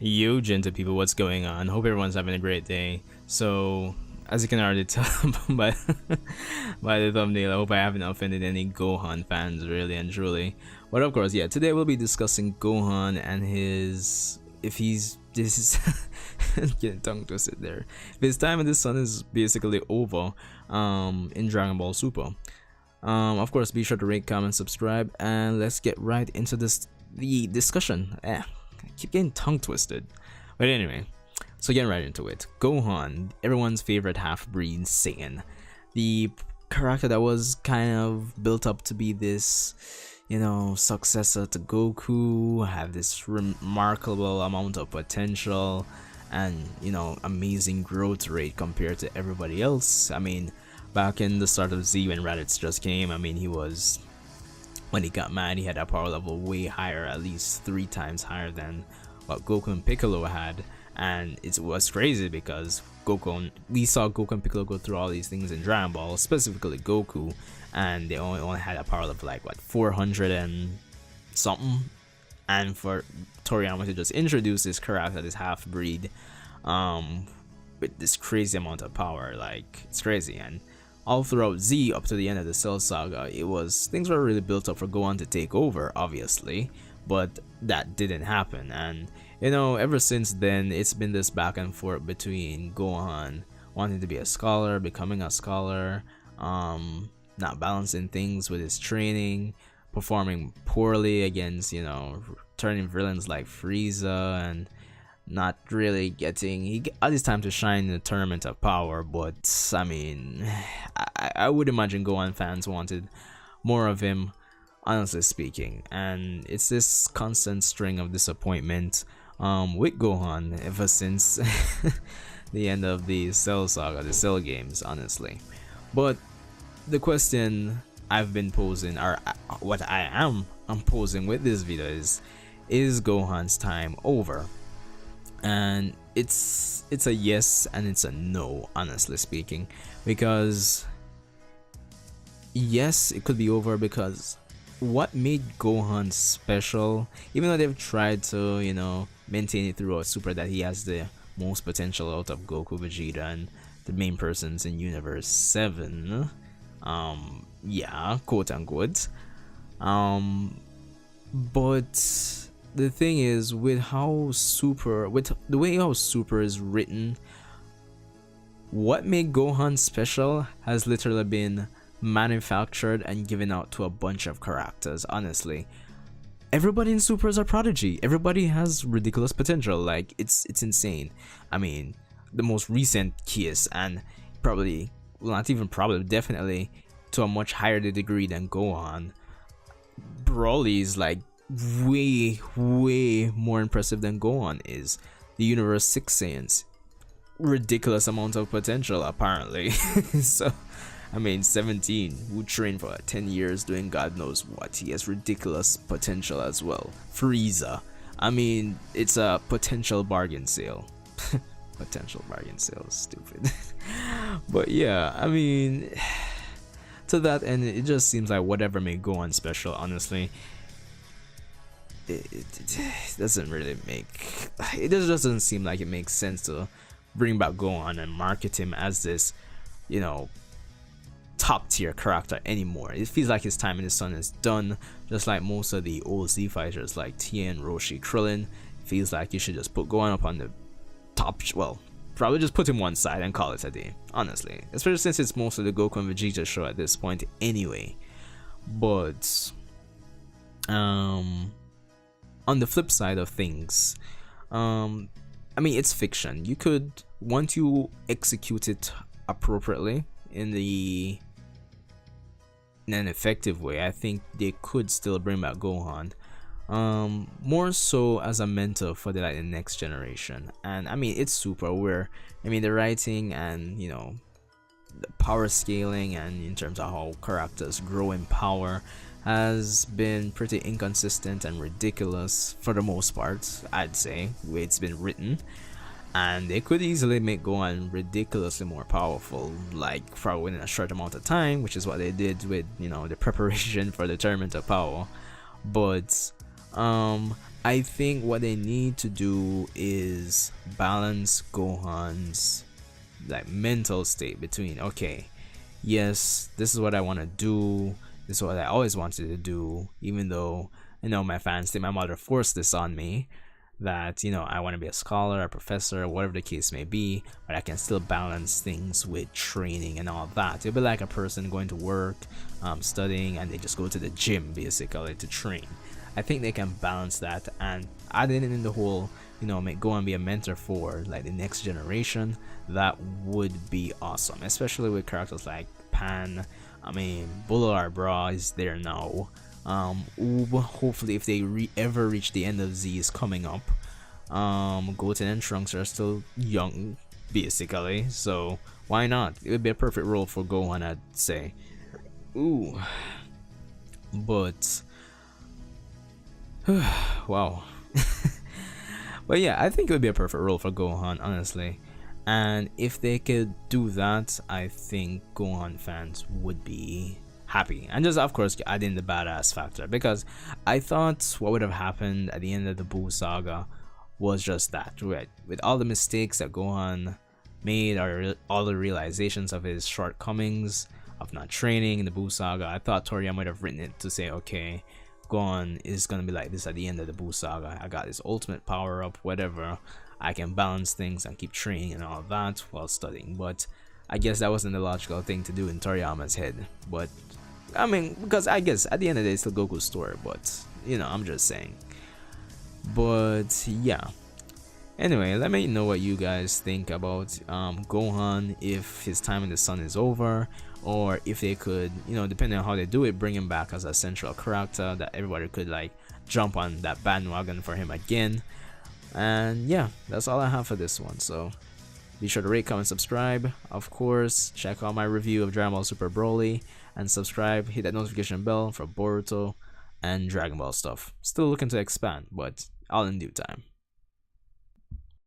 Yo, gentle people, what's going on? Hope everyone's having a great day. So, as you can already tell by, by the thumbnail, I hope I haven't offended any Gohan fans, really and truly. But of course, yeah, today we'll be discussing Gohan and his. If he's. This is. Getting tongue twisted there. If his time in the sun is basically over in Dragon Ball Super. Of course, be sure to rate, comment, subscribe, and let's get right into the discussion. I keep getting tongue twisted. But anyway, so getting right into it. Gohan, everyone's favorite half-breed Saiyan. The character that was kind of built up to be this, successor to Goku, have this remarkable amount of potential and, amazing growth rate compared to everybody else. I mean, back in the start of Z when Raditz just came, I mean, when he got mad, he had a power level way higher, at least 3 times higher than what Goku and Piccolo had. And it was crazy because we saw Goku and Piccolo go through all these things in Dragon Ball, specifically Goku, and they only had a power level like, what, 400 and something? And for Toriyama to just introduce this character, this half-breed, with this crazy amount of power, like, it's crazy. And all throughout Z up to the end of the Cell Saga, things were really built up for Gohan to take over, obviously, but that didn't happen. And ever since then, it's been this back and forth between Gohan wanting to be a scholar, becoming a scholar, not balancing things with his training, performing poorly against turning villains like Frieza, and not really getting. He got his time to shine in the Tournament of Power, but I mean, I would imagine Gohan fans wanted more of him, honestly speaking. And it's this constant string of disappointment with Gohan ever since the end of the Cell Saga, the Cell games, honestly. But the question I've been posing, or what I'm posing with this video is Gohan's time over? And it's a yes and it's a no, honestly speaking, because yes, it could be over because what made Gohan special, even though they've tried to maintain it throughout Super that he has the most potential out of Goku, Vegeta, and the main persons in Universe 7, yeah, quote unquote, but the thing is, with the way how Super is written, what made Gohan special has literally been manufactured and given out to a bunch of characters. Honestly, everybody in Super is a prodigy. Everybody has ridiculous potential. Like, it's insane. I mean, the most recent case, and probably, well, not even probably, definitely to a much higher degree than Gohan, Broly is like way more impressive than Gohan is. The Universe 6 Saiyans, ridiculous amount of potential apparently. So I mean, 17, who trained for 10 years doing God knows what, he has ridiculous potential as well. Frieza, I mean, it's a potential bargain sale. Potential bargain sale, stupid. But yeah, I mean, to that end, it just seems like whatever made Gohan special, honestly, it doesn't really it just doesn't seem like it makes sense to bring back Gohan and market him as this, top tier character anymore. It feels like his time in the sun is done, just like most of the old Z fighters like Tien, Roshi, Krillin. It feels like you should just put Gohan up on the top, well, probably just put him one side and call it a day, honestly, especially since it's most of the Goku and Vegeta show at this point anyway. But on the flip side of things, I mean, it's fiction. You could, once you execute it appropriately in an effective way, I think they could still bring back Gohan, more so as a mentor for the next generation. And I mean, it's Super where, I mean, the writing and the power scaling, and in terms of how characters grow in power, has been pretty inconsistent and ridiculous for the most part, I'd say, the way it's been written. And they could easily make Gohan ridiculously more powerful, like probably within a short amount of time, which is what they did with the preparation for the Tournament of Power. But I think what they need to do is balance Gohan's like mental state between, okay, yes, this is what I want to do, this is what I always wanted to do, even though my fans think my mother forced this on me, that I want to be a scholar, a professor, whatever the case may be, but I can still balance things with training and all that. It'll be like a person going to work, studying, and they just go to the gym basically to train. I think they can balance that, and adding in the whole, go and be a mentor for like the next generation. That would be awesome, especially with characters like Pan. I mean, Boulevard Bra is there now. Hopefully, if they ever reach the end of Z is coming up, Goten and Trunks are still young, basically. So why not? It would be a perfect role for Gohan, I'd say. Ooh, but wow. But yeah, I think it would be a perfect role for Gohan, honestly. And if they could do that, I think Gohan fans would be happy. And just, of course, add in the badass factor, because I thought what would have happened at the end of the Buu saga was just that, right? With all the mistakes that Gohan made, or all the realizations of his shortcomings of not training in the Buu saga, I thought Toriyama might have written it to say, okay, Gohan is gonna be like this at the end of the Buu saga. I got this ultimate power up, whatever. I can balance things and keep training and all that while studying. But I guess that wasn't the logical thing to do in Toriyama's head. But I mean, because I guess at the end of the day, it's still Goku's story. But I'm just saying. But yeah. Anyway, let me know what you guys think about Gohan, if his time in the sun is over, or if they could, depending on how they do it, bring him back as a central character that everybody could like jump on that bandwagon for him again. And yeah, that's all I have for this one. So be sure to rate, comment, subscribe. Of course, check out my review of Dragon Ball Super Broly, and subscribe, hit that notification bell for Boruto and Dragon Ball stuff. Still looking to expand, but all in due time.